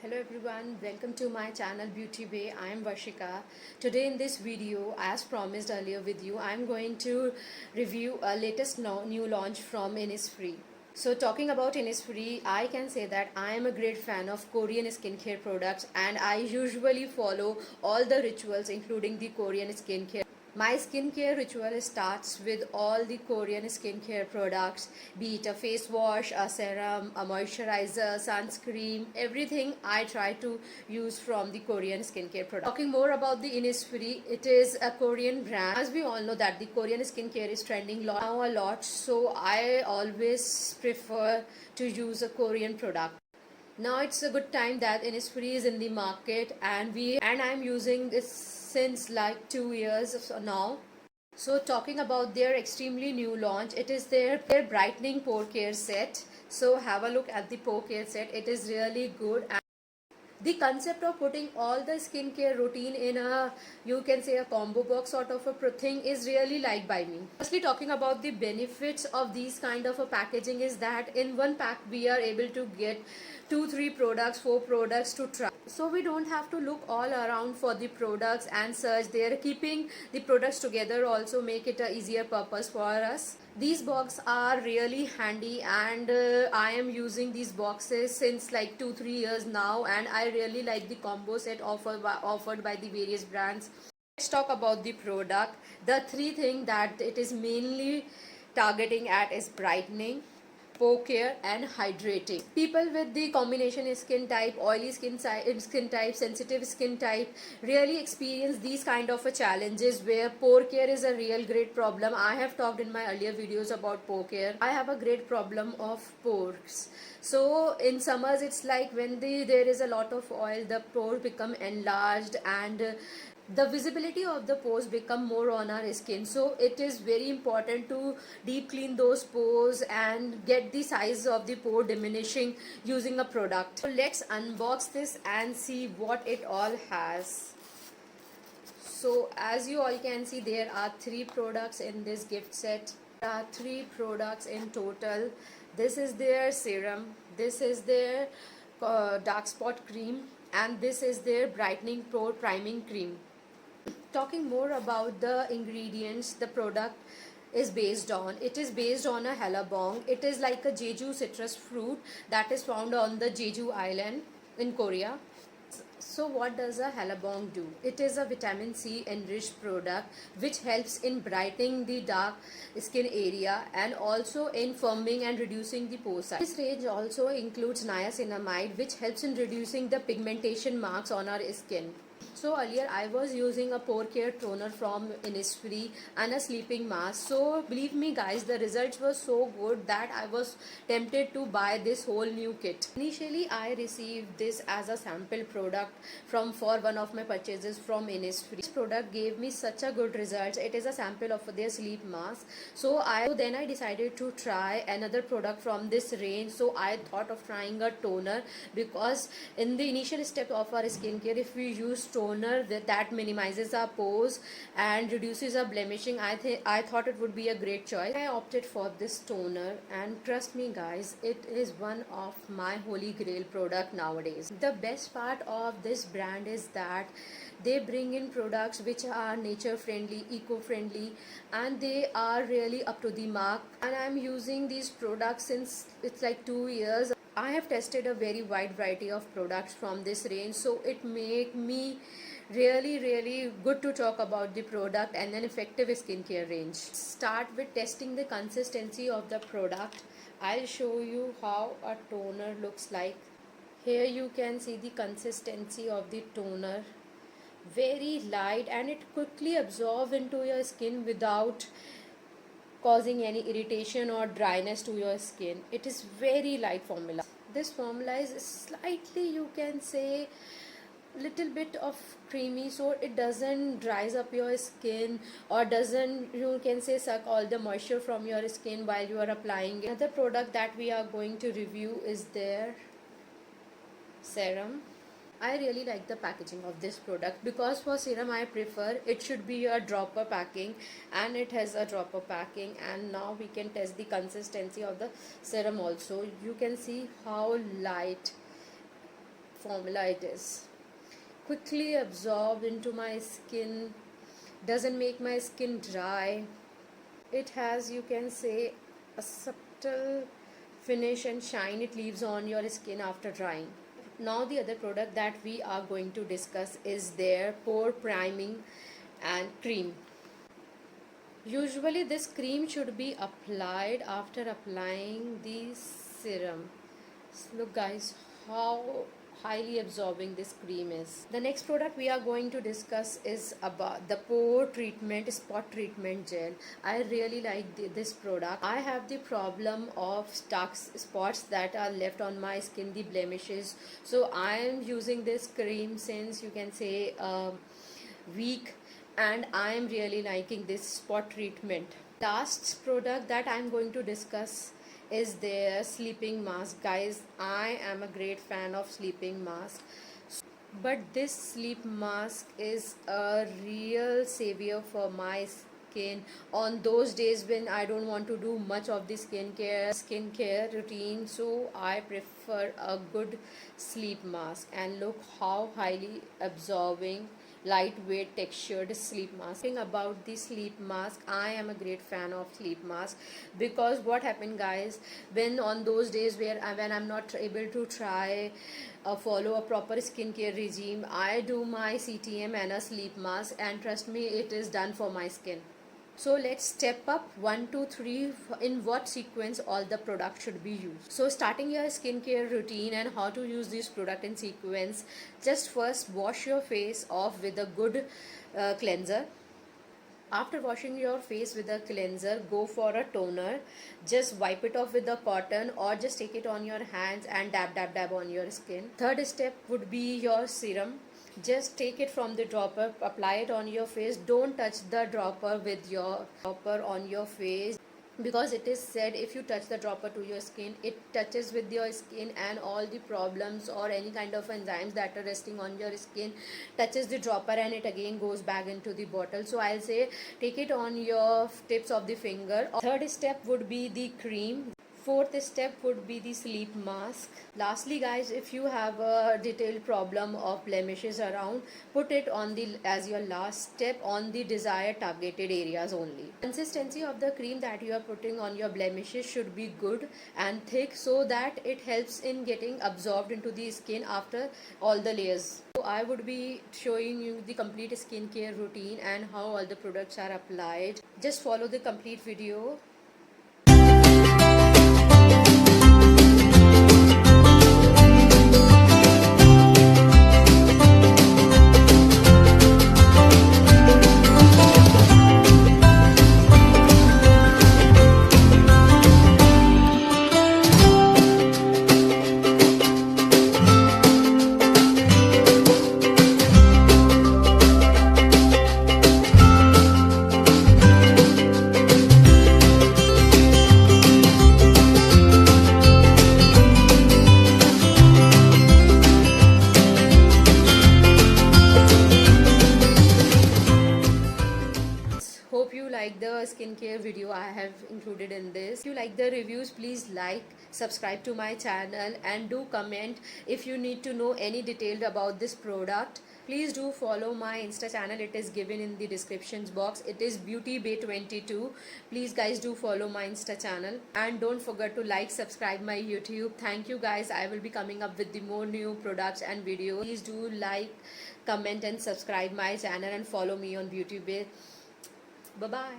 Hello everyone, welcome to my channel Beauty Bay. I am Varshika. Today in this video, as promised earlier with you, I am going to review a latest new launch from Innisfree. So talking about Innisfree, I can say that I am a great fan of Korean skincare products and I usually follow all the rituals including the Korean skincare. My skincare ritual starts with all the Korean skincare products, be it a face wash, a serum, a moisturizer, sunscreen, everything I try to use from the Korean skincare product. Talking more about the Innisfree, it is a Korean brand. As we all know that the Korean skincare is trending now a lot, so I always prefer to use a Korean product. Now it's a good time that Innisfree is in the market and I'm using this since like 2 years now. So talking about their extremely new launch, it is their brightening pore care set. So have a look at the pore care set. It is really good. The concept of putting all the skincare routine in a, you can say, a combo box sort of a thing is really liked by me. Firstly, talking about the benefits of these kind of a packaging is that in one pack we are able to get 2 3 products, 4 products to try, so we don't have to look all around for the products and search there. Keeping the products together also make it a easier purpose for us. These boxes are really handy and I am using these boxes since like 2 3 years now and I really like the combo set offered by the various brands. Let's talk about the product. The three things that it is mainly targeting at is brightening, pore care and hydrating. People with the combination skin type, oily skin type, sensitive skin type really experience these kind of challenges where pore care is a real great problem. I have talked in my earlier videos about pore care. I have a great problem of pores. So in summers it's like when there is a lot of oil, the pores become enlarged and the visibility of the pores become more on our skin, so it is very important to deep clean those pores and get the size of the pore diminishing using a product. So let's unbox this and see what it all has. So as you all can see, there are 3 products in this gift set. There are 3 products in total. This is their serum, this is their dark spot cream, and this is their brightening pore priming cream. Talking more about the ingredients, the product is based on, it is based on a hellebong. It is like a jeju citrus fruit that is found on the Jeju island in Korea. So what does a hellebong do? It is a vitamin C enriched product which helps in brightening the dark skin area and also in firming and reducing the pore size. This range also includes niacinamide which helps in reducing the pigmentation marks on our skin. So earlier I was using a pore care toner from Innisfree and a sleeping mask. So believe me guys, the results were so good that I was tempted to buy this whole new kit. Initially I received this as a sample product for one of my purchases from Innisfree. This product gave me such a good result. It is a sample of their sleep mask. So then I decided to try another product from this range. So I thought of trying a toner because in the initial step of our skincare, if we use toner that minimizes our pores and reduces our blemishing, I thought it would be a great choice. I opted for this toner and trust me guys, it is one of my holy grail product nowadays. The best part of this brand is that they bring in products which are nature friendly, eco friendly, and they are really up to the mark, and I'm using these products since it's like 2 years. I have tested a very wide variety of products from this range, so it make me really good to talk about the product and an effective skincare range. Start with testing the consistency of the product. I'll show you how a toner looks like. Here you can see the consistency of the toner. Very light and it quickly absorbs into your skin without causing any irritation or dryness to your skin. It is very light formula. This formula is slightly, you can say, little bit of creamy, so it doesn't dries up your skin or doesn't, you can say, suck all the moisture from your skin while you are applying it. Another product that we are going to review is their serum. I really like the packaging of this product because for serum I prefer it should be a dropper packing, and it has a dropper packing. And now we can test the consistency of the serum also. You can see how light formula it is. Quickly absorbed into my skin, doesn't make my skin dry. It has, you can say, a subtle finish and shine it leaves on your skin after drying. Now the other product that we are going to discuss is their pore priming and cream. Usually this cream should be applied after applying the serum. Look guys, how highly absorbing this cream is. The next product we are going to discuss is about the pore treatment spot treatment gel. I really like this product. I have the problem of dark spots that are left on my skin, the blemishes. So I am using this cream since, you can say, week, and I am really liking this spot treatment. Last product that I am going to discuss is their sleeping mask. Guys, I am a great fan of sleeping mask, but this sleep mask is a real savior for my skin on those days when I don't want to do much of the skincare routine. So I prefer a good sleep mask, and look how highly absorbing, lightweight textured sleep mask. About the sleep mask, I am a great fan of sleep mask, because what happened guys, when on those days when I'm not able to try follow a proper skincare regime, I do my CTM and a sleep mask, and trust me, it is done for my skin. So let's step up 1, 2, 3 in what sequence all the products should be used. So starting your skincare routine and how to use this product in sequence. Just first wash your face off with a good cleanser. After washing your face with a cleanser, go for a toner. Just wipe it off with a cotton, or just take it on your hands and dab on your skin. Third step would be your serum. Just take it from the dropper, apply it on your face. Don't touch the dropper with your dropper on your face, because it is said if you touch the dropper to your skin, it touches with your skin, and all the problems or any kind of enzymes that are resting on your skin touches the dropper, and it again goes back into the bottle. So I'll say take it on your tips of the finger. Third step would be the cream. Fourth step would be the sleep mask. Lastly guys, if you have a detailed problem of blemishes around, put it on the as your last step on the desired targeted areas only. Consistency of the cream that you are putting on your blemishes should be good and thick, so that it helps in getting absorbed into the skin after all the layers. So I would be showing you the complete skincare routine and how all the products are applied. Just follow the complete video. Hope you like the skincare video I have included in this. If you like the reviews, please like, subscribe to my channel, and do comment if you need to know any detail about this product. Please do follow my Insta channel. It is given in the descriptions box. It is BeautyBay22. Please guys do follow my Insta channel, and don't forget to like, subscribe my YouTube. Thank you guys. I will be coming up with the more new products and videos. Please do like, comment and subscribe my channel, and follow me on BeautyBay. Bye bye.